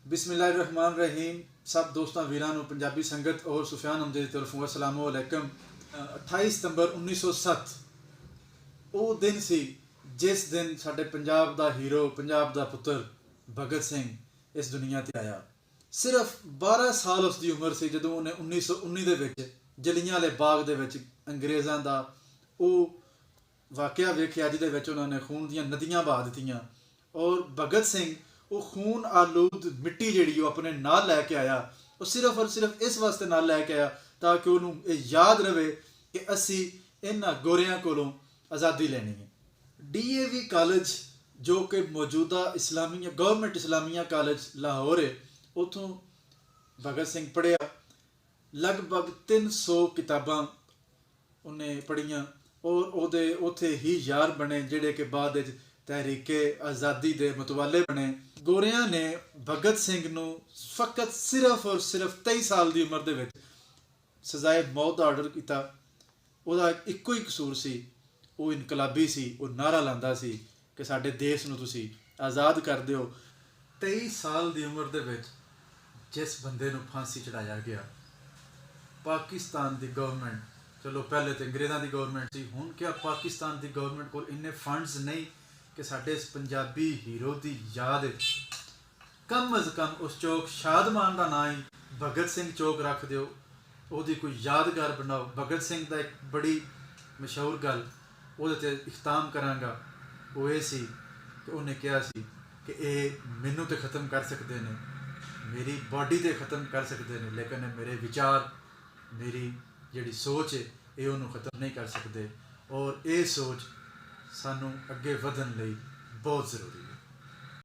बिस्मिल्लाहिर्रहमानिर्रहीम। सब दोस्तों वीरां नूं पंजाबी संगत और सुफियान अहमद दी तरफों अस्सलामु अलैकुम। 28 सितंबर 1907 ਉਹ ਦਿਨ ਸੀ ਜਿਸ ਦਿਨ ਸਾਡੇ ਪੰਜਾਬ ਦਾ ਹੀਰੋ, ਪੰਜਾਬ ਦਾ ਪੁੱਤਰ ਭਗਤ ਸਿੰਘ ਇਸ ਦੁਨੀਆ ਤੇ ਆਇਆ। ਸਿਰਫ 12 ਸਾਲ ਉਸ ਦੀ ਉਮਰ ਸੀ ਜਦੋਂ ਉਹਨੇ 1919 ਦੇ ਵਿੱਚ ਜਲਿਆਂਵਾਲੇ ਬਾਗ ਦੇ ਵਿੱਚ ਅੰਗਰੇਜ਼ਾਂ ਦਾ ਉਹ ਵਾਕਿਆ ਵੇਖਿਆ ਜਿਹਦੇ ਵਿੱਚ ਉਹਨਾਂ ਨੇ ਖੂਨ ਦੀਆਂ ਨਦੀਆਂ ਵਹਾ ਦਿੱਤੀਆਂ। ਔਰ ਭਗਤ ਸਿੰਘ ਉਹ ਖੂਨ ਆਲੂਦ ਮਿੱਟੀ ਜਿਹੜੀ ਉਹ ਆਪਣੇ ਨਾਲ ਲੈ ਕੇ ਆਇਆ। ਉਹ ਸਿਰਫ ਔਰ ਸਿਰਫ ਇਸ ਵਾਸਤੇ ਨਾਲ ਲੈ ਕੇ ਆਇਆ ਤਾਂ ਕਿ ਉਹਨੂੰ ਇਹ ਯਾਦ ਰਵੇ ਕਿ ਅਸੀਂ ਇਹਨਾਂ ਗੋਰਿਆਂ ਕੋਲੋਂ ਆਜ਼ਾਦੀ ਲੈਣੀ ਹੈ। DAV ਕਾਲਜ ਜੋ ਕਿ ਮੌਜੂਦਾ ਇਸਲਾਮੀਆ ਗਵਰਨਮੈਂਟ ਇਸਲਾਮੀਆ ਕਾਲਜ ਲਾਹੌਰ ਹੈ, ਉੱਥੋਂ ਭਗਤ ਸਿੰਘ ਪੜ੍ਹਿਆ। ਲਗਭਗ 300 ਕਿਤਾਬਾਂ ਉਹਨੇ ਪੜ੍ਹੀਆਂ ਔਰ ਉਹਦੇ ਉੱਥੇ ਹੀ ਯਾਰ ਬਣੇ ਜਿਹੜੇ ਕਿ ਬਾਅਦ ਵਿੱਚ ਤਹਿਰੀਕੇ ਆਜ਼ਾਦੀ ਦੇ ਮਤਵਾਲੇ ਬਣੇ। ਗੋਰਿਆਂ ਨੇ ਭਗਤ ਸਿੰਘ ਨੂੰ ਫਕਤ ਸਿਰਫ ਔਰ ਸਿਰਫ 23 ਸਾਲ ਦੀ ਉਮਰ ਦੇ ਵਿੱਚ ਸਜ਼ਾਏ ਮੌਤ ਦਾ ਆਰਡਰ ਕੀਤਾ। ਉਹਦਾ ਇੱਕੋ ਹੀ ਕਸੂਰ ਸੀ, ਉਹ ਇਨਕਲਾਬੀ ਸੀ। ਉਹ ਨਾਅਰਾ ਲਾਉਂਦਾ ਸੀ ਕਿ ਸਾਡੇ ਦੇਸ਼ ਨੂੰ ਤੁਸੀਂ ਆਜ਼ਾਦ ਕਰ ਦਿਓ। 23 ਸਾਲ ਦੀ ਉਮਰ ਦੇ ਵਿੱਚ ਜਿਸ ਬੰਦੇ ਨੂੰ ਫਾਂਸੀ ਚੜਾਇਆ ਗਿਆ, ਪਾਕਿਸਤਾਨ ਦੀ ਗਵਰਨਮੈਂਟ, ਚਲੋ ਪਹਿਲੇ ਤਾਂ ਅੰਗਰੇਜ਼ਾਂ ਦੀ ਗਵਰਨਮੈਂਟ ਸੀ, ਹੁਣ ਕਿਆ ਪਾਕਿਸਤਾਨ ਦੀ ਗਵਰਨਮੈਂਟ ਕੋਲ ਇੰਨੇ ਫੰਡਸ ਨਹੀਂ ਕਿ ਸਾਡੇ ਇਸ ਪੰਜਾਬੀ ਹੀਰੋ ਦੀ ਯਾਦ ਕਮ ਅਜ਼ ਕਮ ਉਸ ਚੌਕ ਸ਼ਾਦਮਾਨ ਦਾ ਨਾਂ ਹੀ ਭਗਤ ਸਿੰਘ ਚੌਕ ਰੱਖ ਦਿਓ, ਉਹਦੀ ਕੋਈ ਯਾਦਗਾਰ ਬਣਾਓ। ਭਗਤ ਸਿੰਘ ਦਾ ਇੱਕ ਬੜੀ ਮਸ਼ਹੂਰ ਗੱਲ ਉਹਦੇ 'ਤੇ ਇਖਤਾਮ ਕਰਾਂਗਾ, ਉਹ ਇਹ ਸੀ ਕਿ ਉਹਨੇ ਕਿਹਾ ਸੀ ਕਿ ਇਹ ਮੈਨੂੰ ਤਾਂ ਖ਼ਤਮ ਕਰ ਸਕਦੇ ਨੇ, ਮੇਰੀ ਬਾਡੀ 'ਤੇ ਖ਼ਤਮ ਕਰ ਸਕਦੇ ਨੇ, ਲੇਕਿਨ ਮੇਰੇ ਵਿਚਾਰ, ਮੇਰੀ ਜਿਹੜੀ ਸੋਚ ਹੈ ਇਹ ਉਹਨੂੰ ਖ਼ਤਮ ਨਹੀਂ ਕਰ ਸਕਦੇ। ਔਰ ਇਹ ਸੋਚ ਸਾਨੂੰ ਅੱਗੇ ਵਧਣ ਲਈ ਬਹੁਤ ਜ਼ਰੂਰੀ ਹੈ।